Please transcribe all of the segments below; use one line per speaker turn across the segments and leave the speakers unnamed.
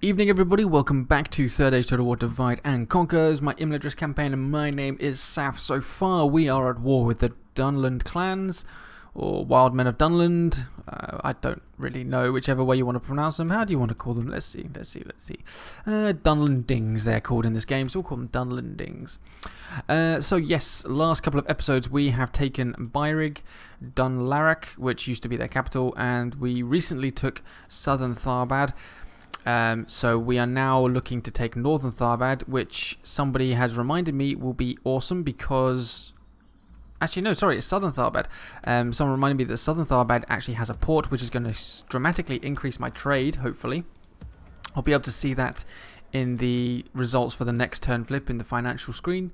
Evening everybody, welcome back to Third Age Total War Divide and Conquer, my Imladris campaign, and my name is Saf. So far we are at war with the Dunland clans, or Wild Men of Dunland. I don't really know whichever way you want to pronounce them. How do you want to call them? Let's see. Dunlandings they're called in this game, so we'll call them Dunlandings. So yes, last couple of episodes we have taken Beirig, Dunlarak, which used to be their capital, and we recently took southern Tharbad. So we are now looking to take northern Tharbad, which somebody has reminded me will be awesome because... Actually, no, sorry, it's southern Tharbad. Someone reminded me that southern Tharbad actually has a port, which is going to dramatically increase my trade, hopefully. I'll be able to see that in the results for the next turn flip in the financial screen.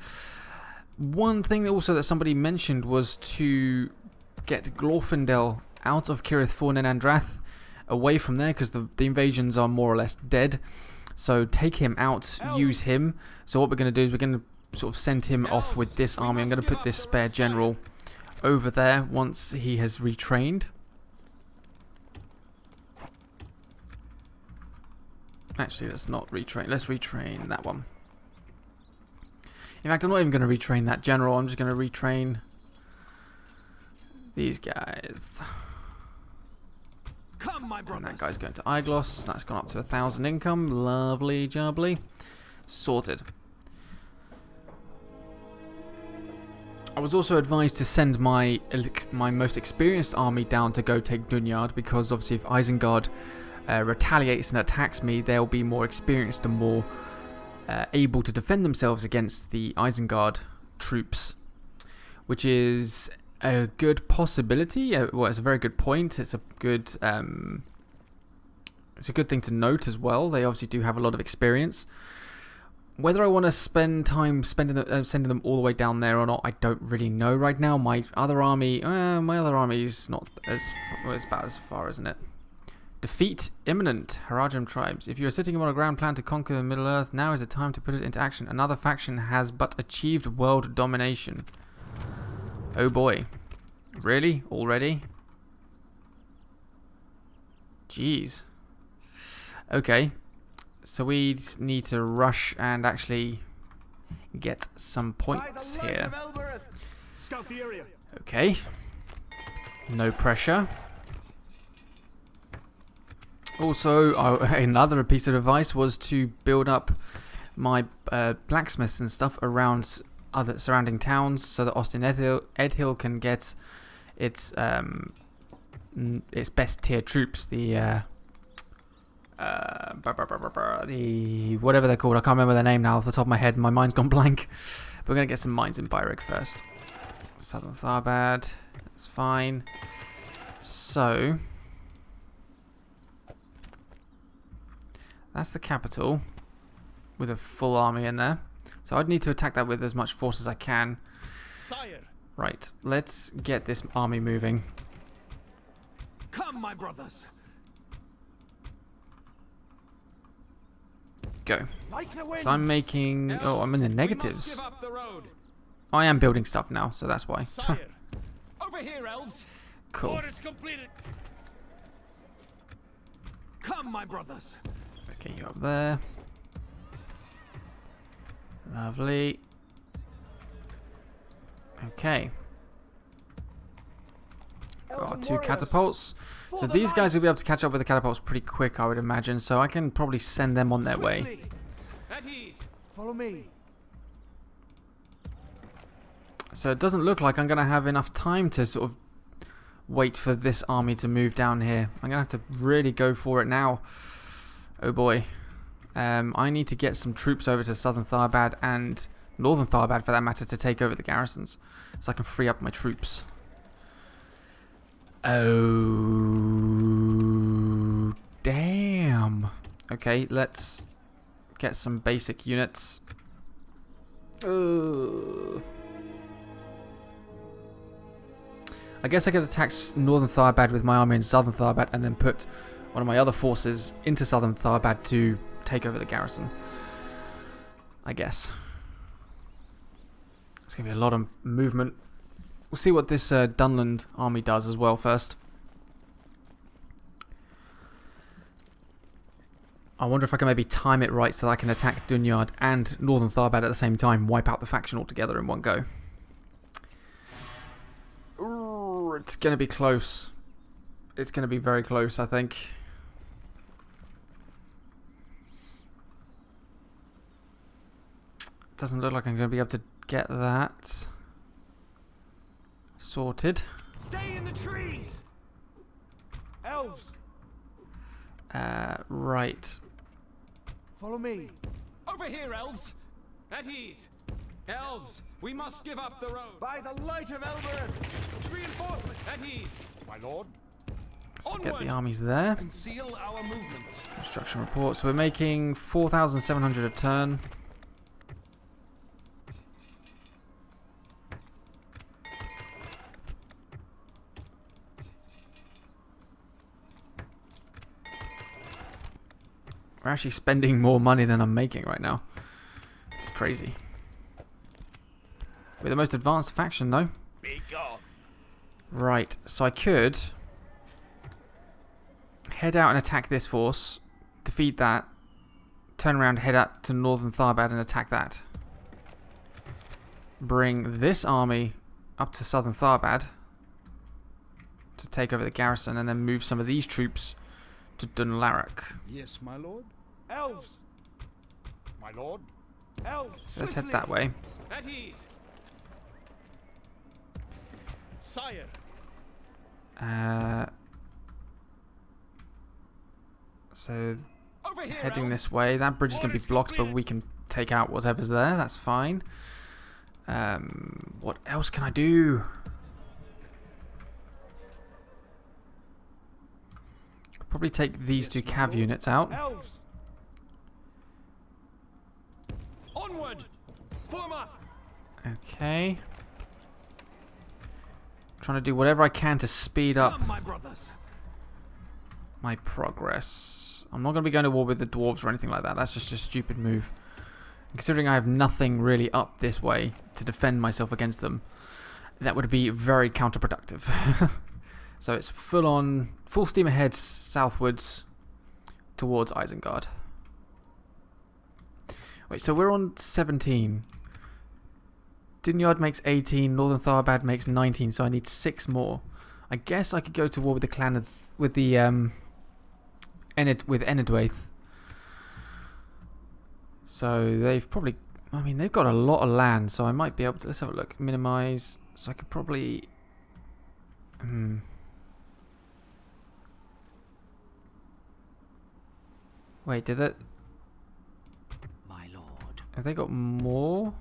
One thing also that somebody mentioned was to get Glorfindel out of Cirith Fawn and Andrath, away from there, because the invasions are more or less dead. So take him out, use him. So what we're going to do is we're going to sort of send him off with this army. I'm going to put this spare general over there once he has retrained. Actually, let's not retrain. Let's retrain that one. In fact, I'm not even going to retrain that general. I'm just going to retrain these guys.
Come, my brothers.
And that guy's going to Iglos. That's gone up to 1,000 income. Lovely jubbly. Sorted. I was also advised to send my most experienced army down to go take Dunyard, because obviously if Isengard retaliates and attacks me, they'll be more experienced and more able to defend themselves against the Isengard troops, which is a good possibility. Well, it's a very good point. It's a good thing to note as well. They obviously do have a lot of experience. Whether I want to spend time sending them all the way down there or not, I don't really know right now. My other army is not it's about as far, isn't it? Defeat imminent. Harajam tribes. If you are sitting on a grand plan to conquer the Middle Earth, now is the time to put it into action. Another faction has but achieved world domination. Oh boy. Really? Already? Jeez. Okay. So we need to rush and actually get some points here.
Scout the area.
Okay. No pressure. Also, another piece of advice was to build up my blacksmiths and stuff around other surrounding towns, so that Austin Edhill can get its best tier troops, the whatever they're called. I can't remember their name now off the top of my head. My mind's gone blank. But we're gonna get some mines in Beirig first. Southern Tharbad, that's fine. So that's the capital with a full army in there. So I'd need to attack that with as much force as I can.
Sire.
Right, let's get this army moving.
Come, my brothers.
Go.
Like the wind.
So I'm making... Oh, I'm in the negatives.
Give up the road.
I am building stuff now, so that's why.
Sire. Over here, elves.
Cool.
Orders completed. Come, my brothers.
Let's get you up there. Lovely. Okay. Got 2 catapults. So these guys will be able to catch up with the catapults pretty quick, I would imagine. So I can probably send them on their way.
At ease. Follow me.
So it doesn't look like I'm going to have enough time to sort of wait for this army to move down here. I'm going to have to really go for it now. Oh boy. I need to get some troops over to southern Tharbad and northern Tharbad, for that matter, to take over the garrisons, so I can free up my troops. Oh, damn. Okay, let's get some basic units. I guess I could attack northern Tharbad with my army in southern Tharbad and then put one of my other forces into southern Tharbad to take over the garrison. I guess. It's going to be a lot of movement. We'll see what this Dunland army does as well first. I wonder if I can maybe time it right so that I can attack Dunyard and Northern Tharbad at the same time, wipe out the faction altogether in one go. Ooh, it's going to be close. It's going to be very close, I think. Doesn't look like I'm going to be able to get that sorted.
Stay in the trees. Elves,
Right.
follow me. Over here, elves. At ease. Elves, we must give up the road. By the light of Elbereth. Reinforcement. At ease. My lord.
So get the armies there.
Conceal our movements.
Construction report. So we're making 4,700 a turn. We're actually spending more money than I'm making right now. It's crazy. We're the most advanced faction, though.
Be gone.
Right, so I could head out and attack this force, defeat that, turn around, head out to Northern Tharbad and attack that. Bring this army up to Southern Tharbad to take over the garrison, and then move some of these troops to Dunlandings.
Yes, my lord. Elves. My lord. Elves.
So let's head that way.
At ease. Sire.
So
Over here,
heading
elves.
this way. That bridge is going to be blocked, but we can take out whatever's there. That's fine. What else can I do? Probably take these two cav units out.
Elves. Onward. Form up.
Okay. Trying to do whatever I can to speed up
Come, my brothers.
my progress. I'm not going to be going to war with the dwarves or anything like that. That's just a stupid move. Considering I have nothing really up this way to defend myself against them, that would be very counterproductive. So it's full steam ahead southwards towards Isengard. Wait, so we're on 17. Dunyard makes 18, Northern Tharbad makes 19, so I need 6 more. I guess I could go to war with the clan of with Enedwaith. So they've probably, I mean, they've got a lot of land, so I might be able to. Let's have a look. Minimize. So I could probably. Wait, did it?
My lord.
Have they got more?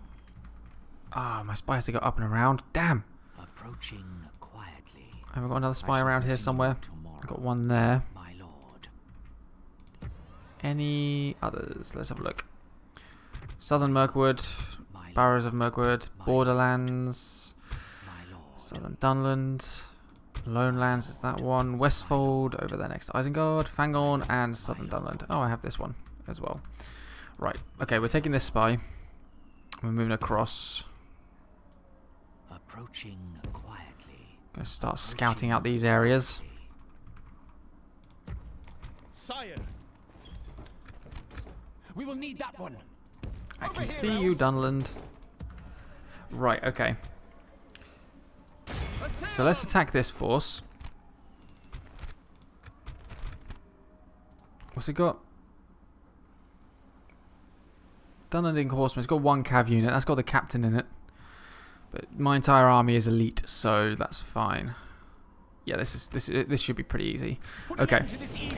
Ah, my spy has to go up and around. Damn!
Approaching quietly.
I haven't got another spy around here somewhere. I've got one there.
My lord.
Any others? Let's have a look. Southern Mirkwood,
My
Barrows of Mirkwood, Borderlands,
My lord.
Southern Dunland, Lonelands is that one, Westfold over there next to Isengard, Fangorn, and Southern Dunland. Oh, I have this one as well. Right, okay, we're taking this spy. We're moving across.
Approaching quietly.
Gonna start scouting out these areas.
Sire. We will need that one.
I
Over
can
here,
see you,
elves.
Dunland. Right, okay. So let's attack this force. What's it got? Dunlanding Horseman. It's got 1 cav unit. That's got the captain in it. But my entire army is elite, so that's fine. Yeah, this should be pretty easy.
Put an
Okay.
end to this evil.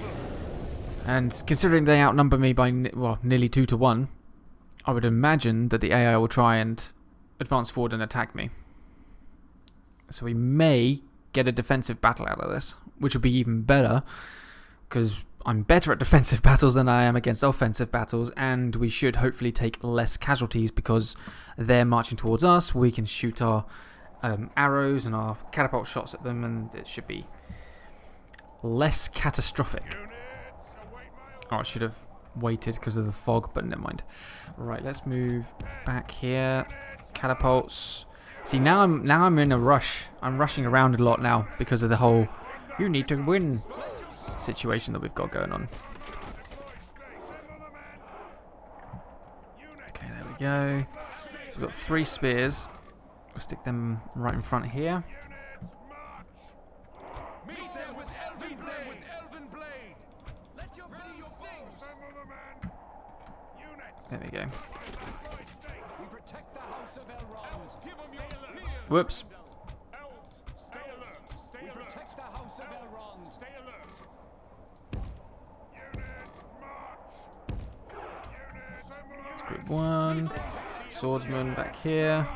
And considering they outnumber me by nearly 2 to 1, I would imagine that the AI will try and advance forward and attack me. So we may get a defensive battle out of this, which would be even better, because I'm better at defensive battles than I am against offensive battles, and we should hopefully take less casualties because they're marching towards us. We can shoot our arrows and our catapult shots at them, and it should be less catastrophic. Oh, I should have waited because of the fog, but never mind. Right, let's move back here. Catapults. See, now I'm in a rush. I'm rushing around a lot now because of the whole "you need to win" situation that we've got going on. go. So we've got 3 spears. We'll stick them right in front here.
Meet them with elven blade. Let your bow sing.
There we go.
We protect the house of Elrond. Give them your spears.
Whoops.
Stay alert. We protect the house of Elrond. Stay alert.
That's group 1. Swordsman back here.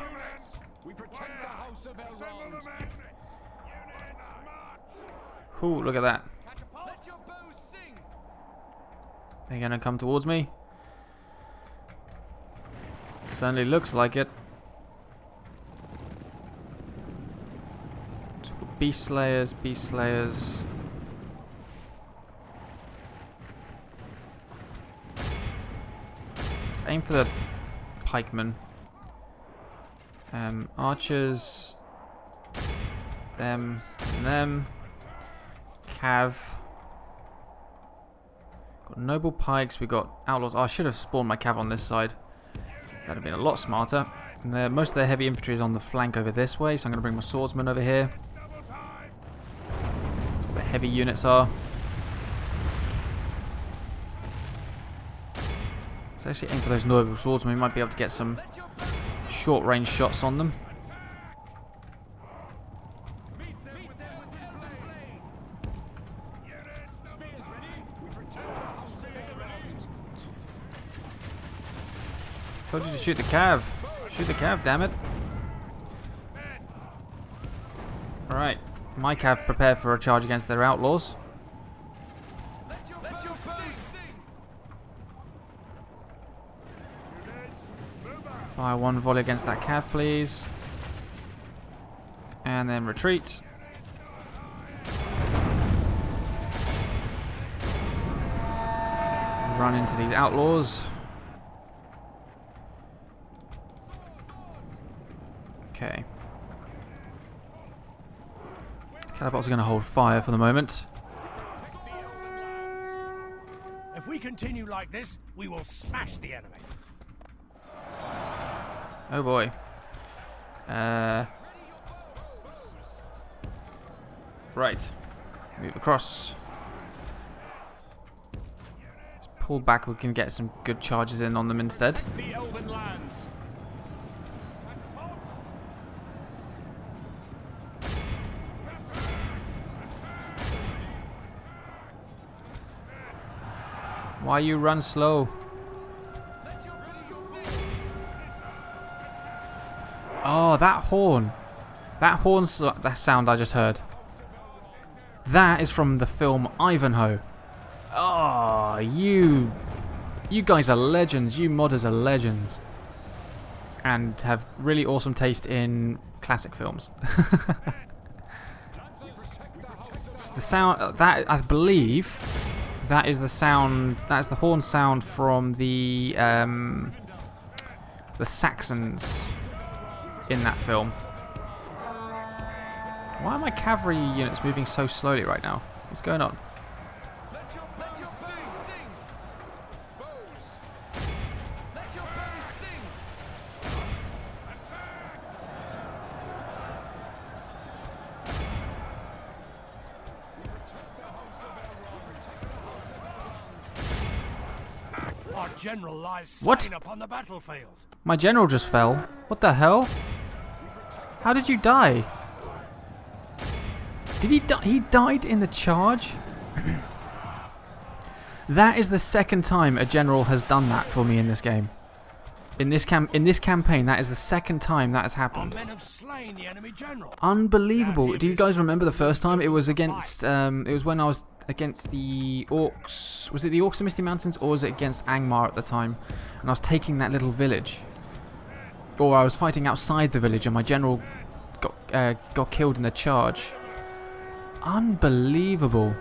We protect the house of Elrond.
Ooh, look at that.
Let your bows sing.
They're gonna come towards me. Certainly looks like it. Beast Slayers, Beast Slayers. Let's aim for the pikemen. Archers. Them and them. Cav. Got noble pikes, we got outlaws. Oh, I should have spawned my cav on this side. That'd have been a lot smarter. And most of their heavy infantry is on the flank over this way, so I'm going to bring my swordsmen over here. That's where the heavy units are. Let's actually aim for those noble swordsmen. We might be able to get some short-range shots on them. Told you to shoot the cav. Shoot the cav, damn it. Alright. My cav prepared for a charge against their outlaws.
Let your bows sing.
Fire 1 volley against that cav, please. And then retreat. Run into these outlaws. Okay. Catapults are going to hold fire for the moment.
If we continue like this, we will smash the enemy.
Oh boy. Right. Move across. Let's pull back. We can get some good charges in on them instead.
The elven lands.
Why you run slow? Oh, that horn. That that sound I just heard. That is from the film Ivanhoe. Oh, you guys are legends. You modders are legends. And have really awesome taste in classic films. It's the sound that I believe that is the sound. That is the horn sound from the Saxons in that film. Why are my cavalry units moving so slowly right now? What's going on?
Let your bows sing. Bows. Let your bows sing.
Our general lies slain
What?
upon the battlefield.
My general just fell. What the hell? How did you die? Did he die? He died in the charge? That is the second time a general has done that for me in this game. In this campaign, that is the second time that has
Our
happened.
men have slain the enemy general.
Unbelievable. Do you guys remember the first time? It was against, it was when I was against the Orcs. Was it the Orcs of Misty Mountains or was it against Angmar at the time? And I was taking that little village. Or I was fighting outside the village and my general got killed in the charge. Unbelievable.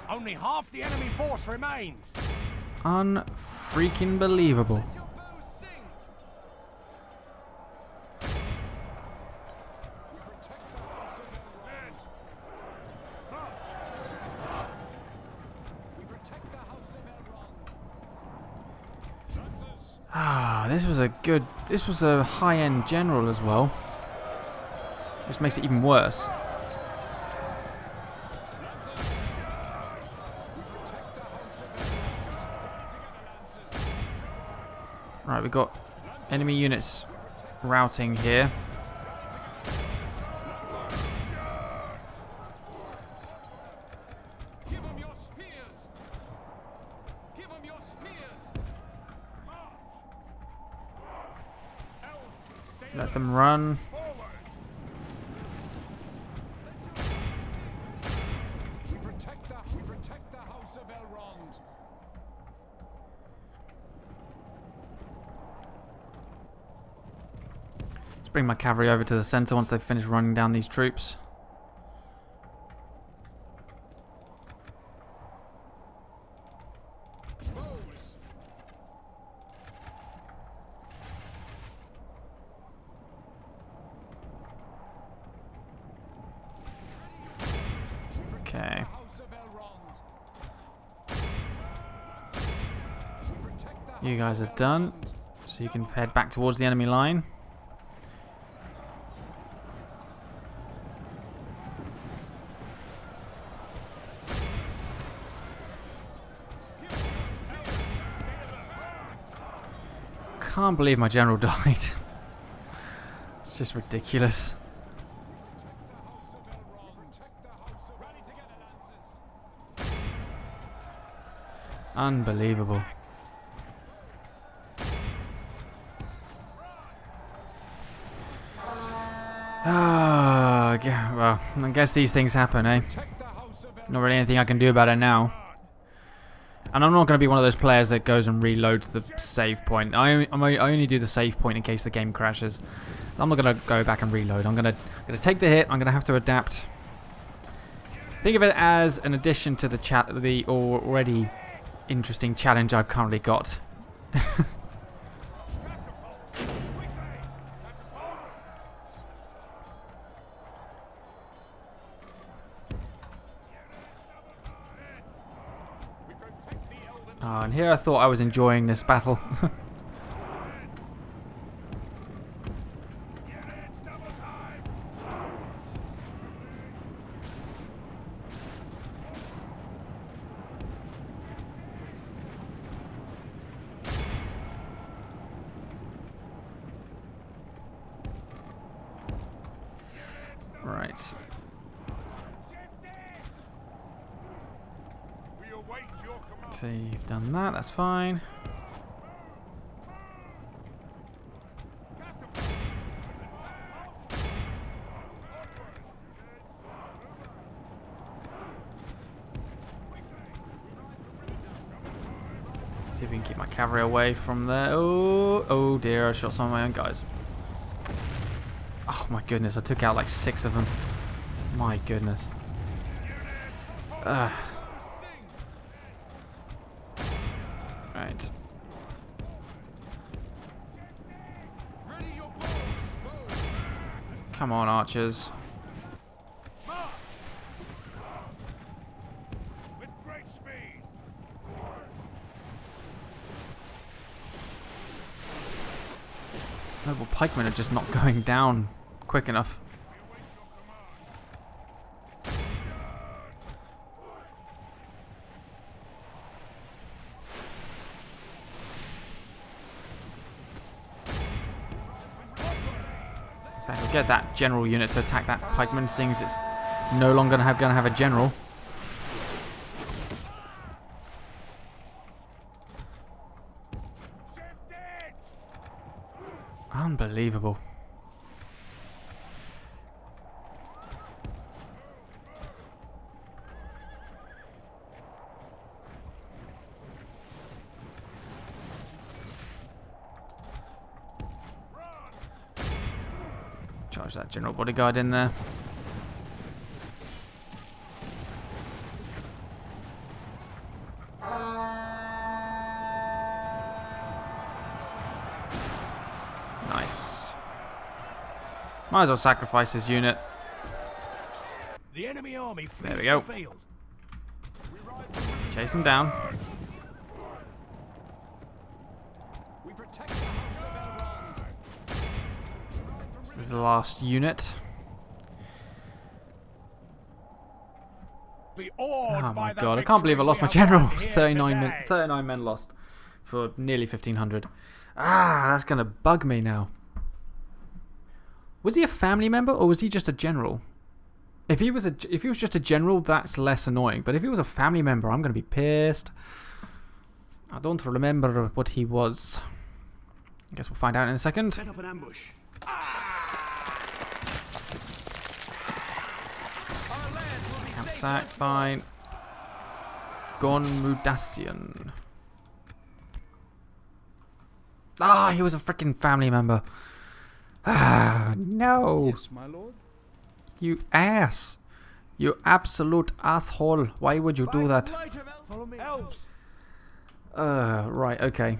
Only half the enemy force remains.
Unfreaking believable.
Let your bows sing. We protect the house of Elrond. We protect the house of Elrond.
Ah, this was a good... This was a high-end general as well. Which makes it even worse. Right, we've got enemy units routing here.
Give them your spears. Give them your spears. Elves, stay
Let them run.
We protect the House of Elrond.
Let's bring my cavalry over to the center once they've finished running down these troops.
Bows.
Okay.
House of Elrond. We protect the
You guys are done. So you can head back towards the enemy line. Can't believe my general died. It's just ridiculous. Unbelievable. Ah, well, I guess these things happen, eh? Not really anything I can do about it now. And I'm not going to be one of those players that goes and reloads the save point. I only do the save point in case the game crashes. I'm not going to go back and reload. I'm going to take the hit. I'm going to have to adapt. Think of it as an addition to the already interesting challenge I've currently got. Oh, and here I thought I was enjoying this battle. Right. So you've done that, that's fine. See if we can keep my cavalry away from there. Oh dear, I shot some of my own guys. Oh my goodness, I took out like 6 of them. My goodness. Right. Come on, archers.
With great speed.
Noble pikemen are just not going down quick enough. In fact, we'll get that general unit to attack that pikeman, seeing as it's no longer going to have a general. Unbelievable. Charge that general bodyguard in there. Nice. Might as well sacrifice his unit.
The enemy army flees
There we go.
the field.
Chase him down.
We protect
This is the last unit.
Be awed
Oh
by
my
the
god, I can't believe I
victory
lost
we
my
have
general.
won here
39 men lost for nearly 1,500. Ah, that's going to bug me now. Was he a family member or was he just a general? If he was just a general, that's less annoying. But if he was a family member, I'm going to be pissed. I don't remember what he was. I guess we'll find out in a second.
Set up an ambush.
Sack, fine. Gonmudasian. Ah, he was a freaking family member. Ah, no.
Yes, my lord.
You ass. You absolute asshole. Why would you do that?
Follow me. Elves.
Right, okay.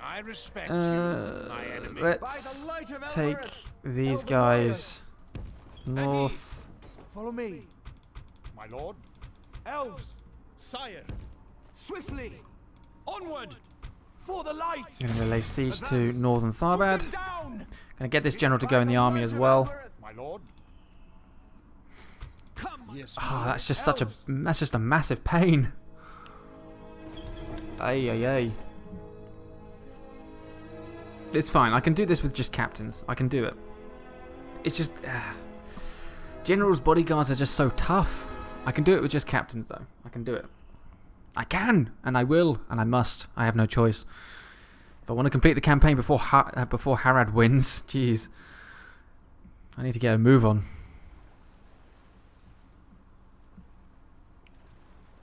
I respect you, my enemy.
Let's take these guys north.
Follow me. My lord. Elves. Sire. Swiftly. Onward. For the light.
I'm going to lay siege to northern Tharbad.
Put them down.
Going to get this general to go in the army as well.
My lord. Come. Yes.
Oh, that's just a massive pain. Ay, ay, ay. It's fine. I can do this with just captains. I can do it. It's just... generals' bodyguards are just so tough. I can do it with just captains, though. I can do it. I can, and I will, and I must. I have no choice. If I want to complete the campaign before Harad wins, jeez. I need to get a move on.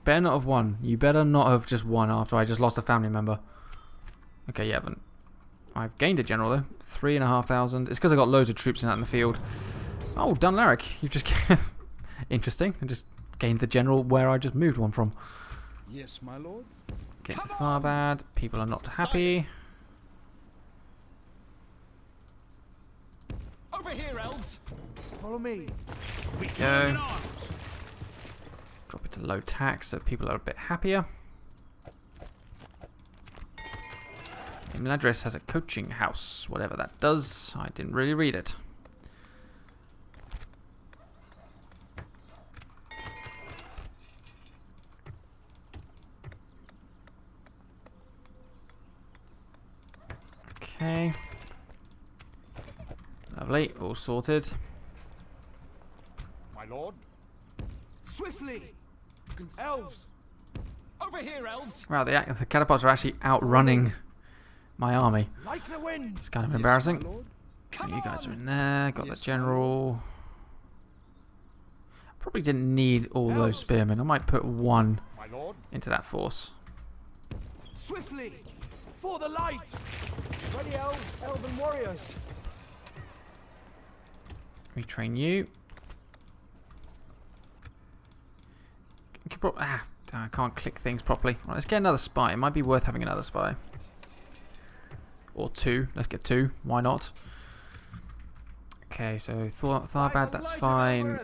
Better not have won. You better not have just won after I just lost a family member. Okay, you haven't. I've gained a general though. 3,500. It's because I got loads of troops out in the field. Oh, Dunlandings. You've just... Interesting. I just gained the general where I just moved one from.
Yes, my lord.
Get to Tharbad. People are not happy.
Over here, elves. Follow me.
Go. Drop it to low tax so people are a bit happier. Imladris has a coaching house, whatever that does. I didn't really read it. Okay. Lovely, all sorted.
My lord. Swiftly. Elves. Over here, elves.
Wow, the catapults are actually outrunning my army.
Like the wind.
It's kind of embarrassing.
Come
You guys are
on.
in there. Got
Yes,
the general. Probably didn't need all those spearmen. I might put one
My lord.
into that force.
Swiftly. For the light. Ready, elves. Elven warriors.
Retrain you. I can't click things properly. Right, let's get another spy. It might be worth having another spy. Or two. Let's get two. Why not? Okay, so Tharbad, that's fine.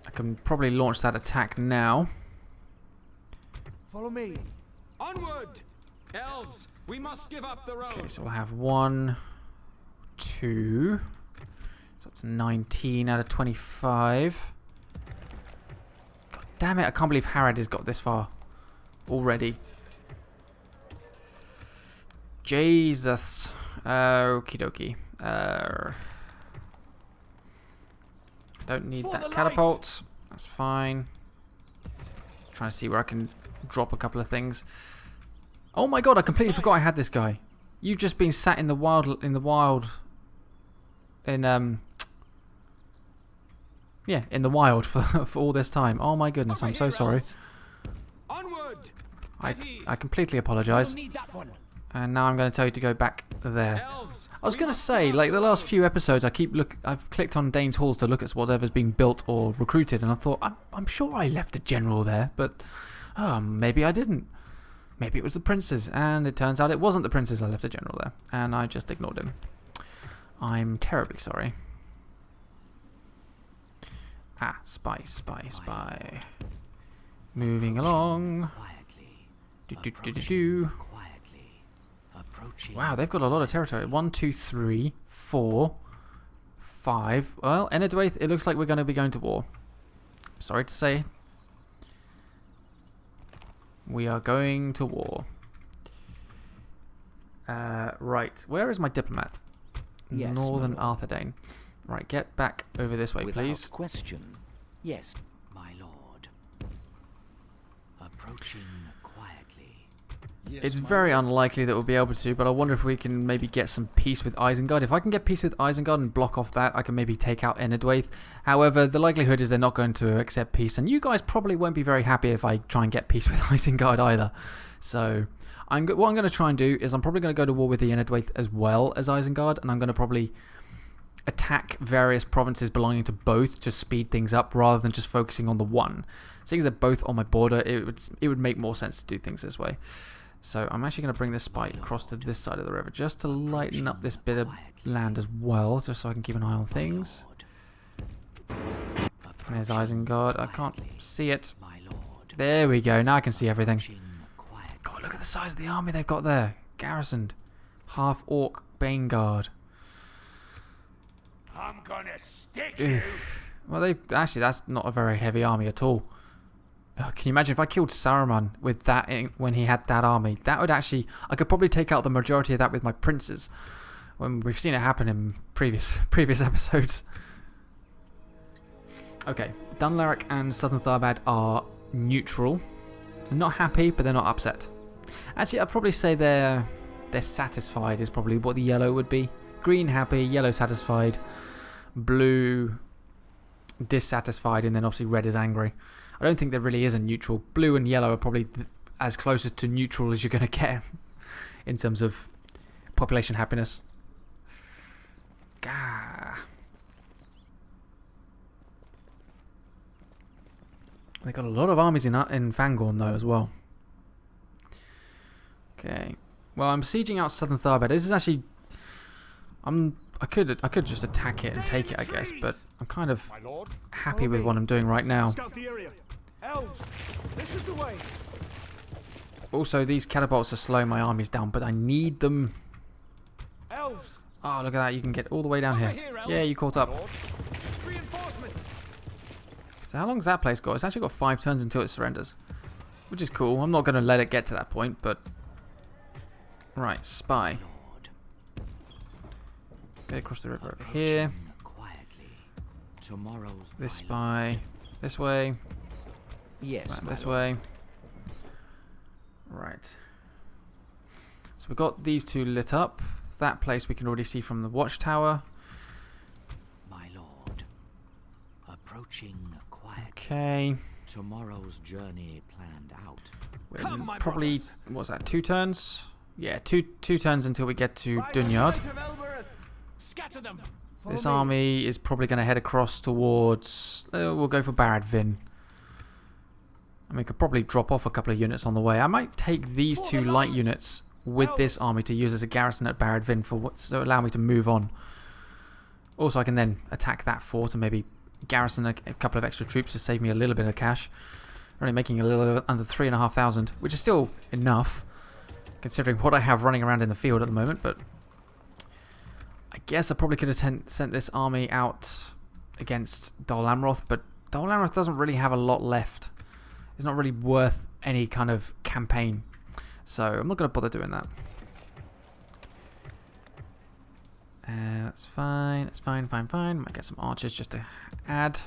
I can probably launch that attack now.
Follow me. Onward. Elves, we must give up the road.
Okay, so we'll have 1, 2. It's up to 19 out of 25. God damn it, I can't believe Harad has got this far already. Jesus. Okie dokie. Don't need that catapult. That's fine. Just trying to see where I can drop a couple of things. Oh my god, I completely forgot I had this guy. You've just been sat in the wild for all this time. Oh my goodness, I'm so sorry.
Onward.
I completely apologize. And now I'm going to tell you to go back there. I was going to say, like the last few episodes, I've clicked on Dane's Halls to look at whatever's being built or recruited, and I thought I'm sure I left a general there, but maybe I didn't. Maybe it was the princes, and it turns out it wasn't the princes. I left a general there, and I just ignored him. I'm terribly sorry. Spy. Moving along. Wow, they've got a lot of territory. 1, 2, 3, 4, 5. Well, Enedwaith, it looks like we're going to be going to war. Sorry to say. We are going to war. Right, where is my diplomat?
Yes,
Northern
my lord.
Arthurdane. Right, get back over this way,
Without
please.
question. Yes, my lord. Approaching quietly.
It's very unlikely that we'll be able to, but I wonder if we can maybe get some peace with Isengard. If I can get peace with Isengard and block off that, I can maybe take out Enedwaith. However, the likelihood is they're not going to accept peace, and you guys probably won't be very happy if I try and get peace with Isengard either. So, what I'm going to try and do is I'm probably going to go to war with the Enedwaith as well as Isengard, and I'm going to probably attack various provinces belonging to both to speed things up rather than just focusing on the one. Seeing as they're both on my border, it would make more sense to do things this way. So I'm actually going to bring this spy across to this side of the river just to lighten up this bit of land as well, just so I can keep an eye on things. There's Isengard. I can't see it. There we go. Now I can see everything. God, look at the size of the army they've got there. Garrisoned. Half orc Bane Guard.
I'm gonna stick you.
Well, actually, that's not a very heavy army at all. Can you imagine if I killed Saruman with that when he had that army? That would actually... I could probably take out the majority of that with my princes. When we've seen it happen in previous episodes. Okay, Dunlandings and Southern Tharbad are neutral. They're not happy, but they're not upset. Actually, I'd probably say they're satisfied is probably what the yellow would be. Green happy, yellow satisfied, blue dissatisfied, and then obviously red is angry. I don't think there really is a neutral. Blue and yellow are probably as closest to neutral as you're going to get in terms of population happiness. Gah. They got a lot of armies in Fangorn though as well. Okay. Well, I'm sieging out Southern Tharbad. This is actually... I could just attack it and take it, I guess, but I'm kind of happy with what I'm doing right now.
Scout the area. Elves, this is the way.
Also, these catapults are slowing my armies down, but I need them.
Elves.
Oh, look at that. You can get all the way down here. Yeah, you caught up.
Reinforcements.
So how long has that place got? It's actually got 5 turns until it surrenders, which is cool. I'm not going to let it get to that point, but... Right, spy. Get across the river over here. This spy. This way.
Yes,
This way. Right. So we've got these two lit up. That place we can already see from the watchtower.
my lord. Approaching quietly.
Okay.
Tomorrow's journey planned out.
We're probably, what's that, 2 turns? Yeah, two turns until we get to Dunyard.
Scatter them.
This army is probably going to head across towards... we'll go for Barad Vin. And we could probably drop off a couple of units on the way. I might take these 2 light units with this army to use as a garrison at Barad Vin so allow me to move on. Also, I can then attack that fort and maybe garrison a couple of extra troops to save me a little bit of cash. Only making a little under 3,500, which is still enough, considering what I have running around in the field at the moment, but... I guess I probably could have sent this army out against Dol Amroth, but Dol Amroth doesn't really have a lot left. It's not really worth any kind of campaign. So I'm not going to bother doing that. That's fine. It's fine. Might get some archers just to add.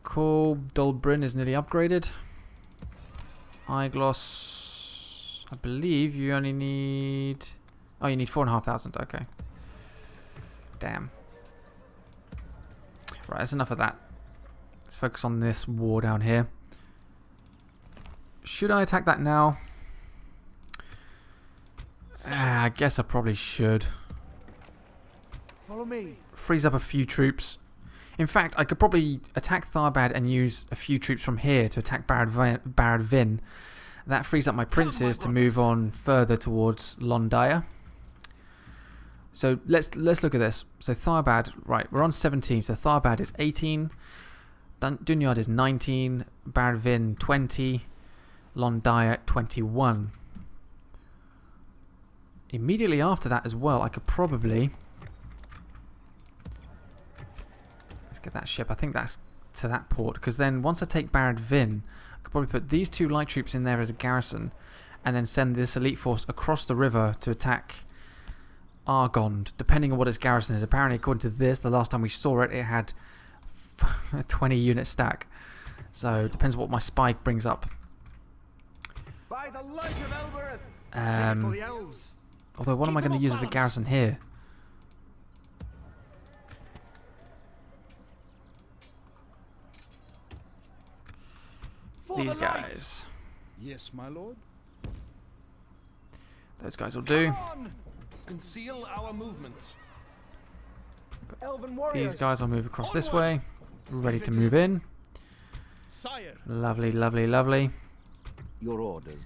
Cool. Dolbryn is nearly upgraded. Igloss, I believe you only need... Oh, you need 4,500. Okay. Damn. Right, that's enough of that. Let's focus on this war down here. Should I attack that now? I guess I probably should.
Follow me.
Freeze up a few troops. In fact, I could probably attack Tharbad and use a few troops from here to attack Barad Vin. That frees up my princes to move on further towards Londire. So let's look at this. So Tharbad, right, we're on 17. So Tharbad is 18. Dunyard is 19. Barad Vin 20. Londire 21. Immediately after that as well, I could probably Get that ship. I think that's to that port. Because then once I take Barad Vin, I could probably put these 2 light troops in there as a garrison. And then send this elite force across the river to attack Argond, depending on what its garrison is. Apparently, according to this, the last time we saw it, it had a 20 unit stack. So, it depends what my spy brings up.
By the light of Elbereth.
For the elves.
Although, what am I going to use as a garrison here?
For
These
the light.
guys.
Yes, my lord.
Those guys will do.
Conceal our movements. Elven warriors.
These guys will move across this way. Ready to move in.
Sire.
Lovely, lovely, lovely.
Your orders.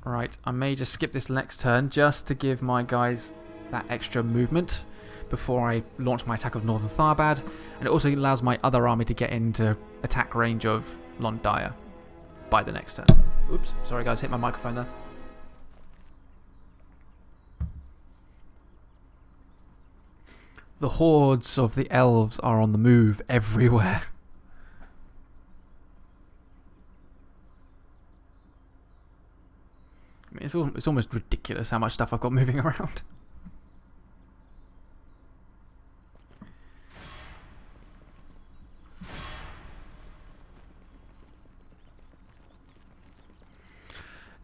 Right, I may just skip this next turn just to give my guys that extra movement before I launch my attack of Northern Tharbad. And it also allows my other army to get into attack range of Londaya by the next turn. Oops, sorry guys, hit my microphone there. The hordes of the elves are on the move everywhere. I mean, it's almost ridiculous how much stuff I've got moving around.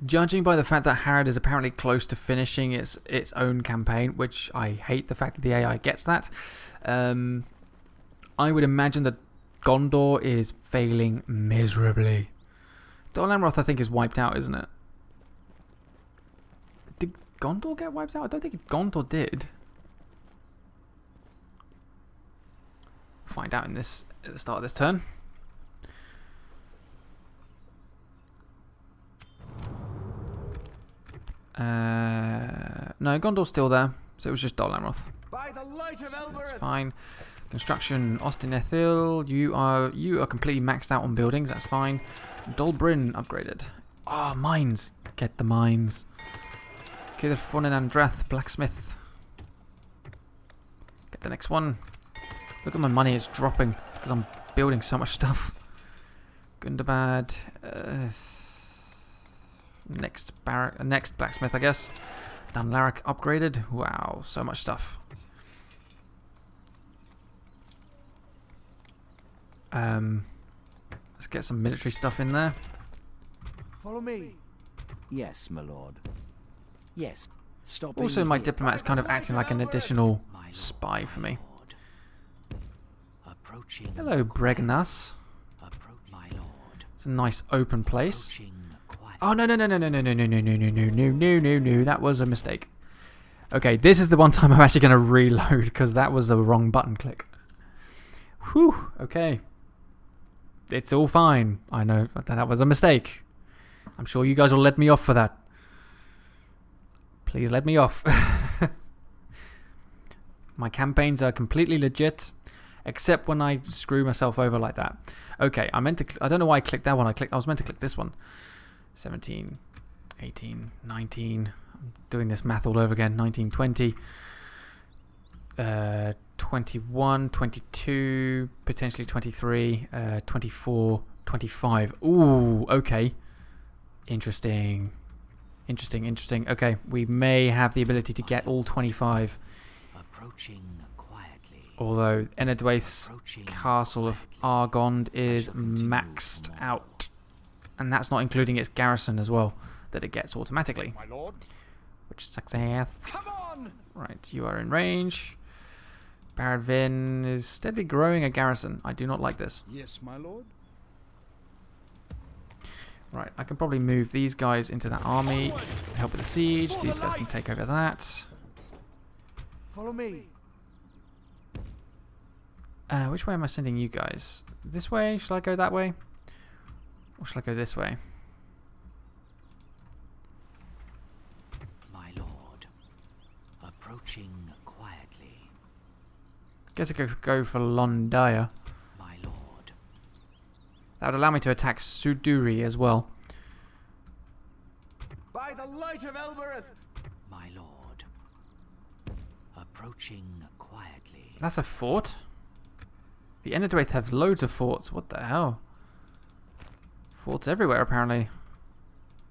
Judging by the fact that Harad is apparently close to finishing its own campaign, which I hate the fact that the AI gets that, I would imagine that Gondor is failing miserably. Dol Amroth, I think, is wiped out, isn't it? Did Gondor get wiped out? I don't think Gondor did. Find out at the start of this turn. No, Gondor's still there, so it was just Dol Amroth.
By the light of Elbereth.
That's fine. Construction, Austin Ethil, you are completely maxed out on buildings. That's fine. Dolbryn upgraded. Ah, mines. Get the mines. Okay, the Fornenandrath blacksmith. Get the next one. Look at my money; it's dropping because I'm building so much stuff. Gundabad. Next blacksmith, I guess. Dunlandings upgraded. Wow, so much stuff. Let's get some military stuff in there.
Follow me.
Yes, my lord. Yes. Stop.
Also, my diplomat is kind of acting like an additional spy for me. Hello, Bregnas.
My lord.
It's a nice open place.
Approaching quiet.
Oh no! That was a mistake. Okay, this is the one time I'm actually going to reload because that was the wrong button click. Whew. Okay. It's all fine. I know that was a mistake. I'm sure you guys will let me off for that. Please let me off. My campaigns are completely legit, except when I screw myself over like that. Okay, I don't know why I clicked that one. I was meant to click this one. 17, 18, 19. I'm doing this math all over again. 19, 20. 21, 22, potentially 23, 24, 25. Ooh, okay. Interesting. Okay, we may have the ability to get all 25.
Approaching quietly.
Although Enedwaith's Castle of Argond is maxed out. And that's not including its garrison as well, that it gets automatically.
My lord.
Which success.
Come on.
Right, you are in range. Baradvin is steadily growing a garrison. I do not like this.
Yes, my lord.
Right, I can probably move these guys into that army to help with the siege. These guys can take over that.
Follow me.
Which way am I sending you guys? This way? Shall I go that way? Or shall I go this way?
My lord. Approaching quietly.
Guess I could go for Londaya.
My lord.
That would allow me to attack Suduri as well.
By the light of Elbereth.
My lord. Approaching quietly.
That's a fort. The Enedwaith have loads of forts. What the hell? Forts everywhere, apparently.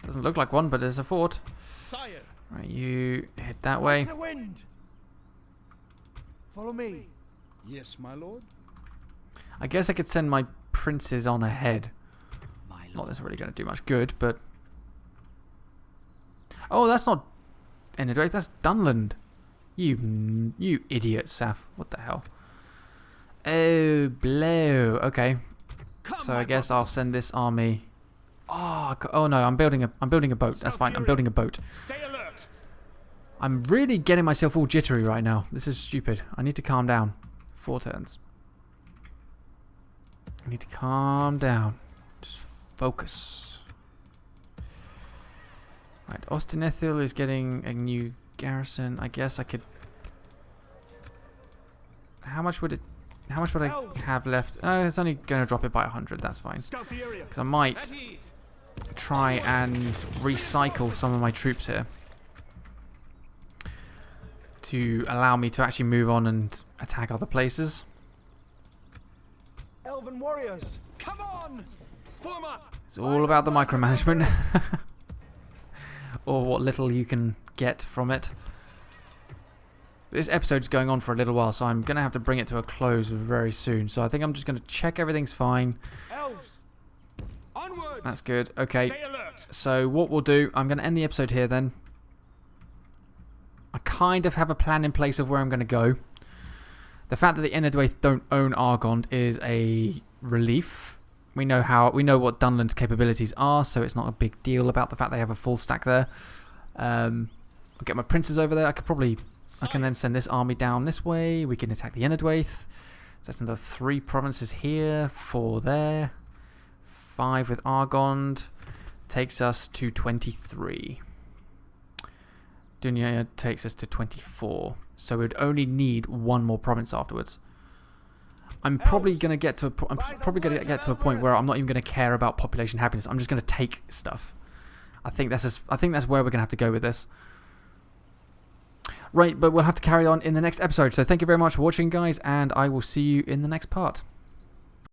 Doesn't look like one, but there's a fort.
Sire.
Right, you head that way.
The wind. Follow me.
Yes, my lord.
I guess I could send my princes on ahead.
My
Not
lord.
that's really going to do much good, but... Oh, that's not Enedwaith, that's Dunland. You idiot, Saf. What the hell? Oh, blow. Okay. So I guess I'll send this army. Oh no, I'm building a boat. That's fine. I'm building a boat.
Stay alert.
I'm really getting myself all jittery right now. This is stupid. I need to calm down. 4 turns. I need to calm down. Just focus. Right, Ostinethil is getting a new garrison. I guess I could... How much would I have left? It's only going to drop it by 100. That's fine.
Scout the area.
Because I might
At ease.
try and recycle some of my troops here to allow me to actually move on and attack other places.
Elven warriors.
Come on. Form up.
It's all about the micromanagement. Or what little you can get from it. This episode's going on for a little while, so I'm going to have to bring it to a close very soon. So I think I'm just going to check everything's fine.
Elves.
Onward.
That's good. Okay.
Stay alert.
So what we'll do, I'm going to end the episode here then. I kind of have a plan in place of where I'm going to go. The fact that the Enedwaith don't own Argond is a relief. We know what Dunland's capabilities are, so it's not a big deal about the fact they have a full stack there. I'll get my princes over there. I can then send this army down this way. We can attack the Enedwaith. So that's another 3 provinces here, 4 there, 5 with Argond. Takes us to 23. Dunya takes us to 24. So we'd only need 1 more province afterwards. I'm probably going to get to a point where I'm not even going to care about population happiness. I'm just going to take stuff. I think that's where we're going to have to go with this. Right, but we'll have to carry on in the next episode. So thank you very much for watching, guys, and I will see you in the next part.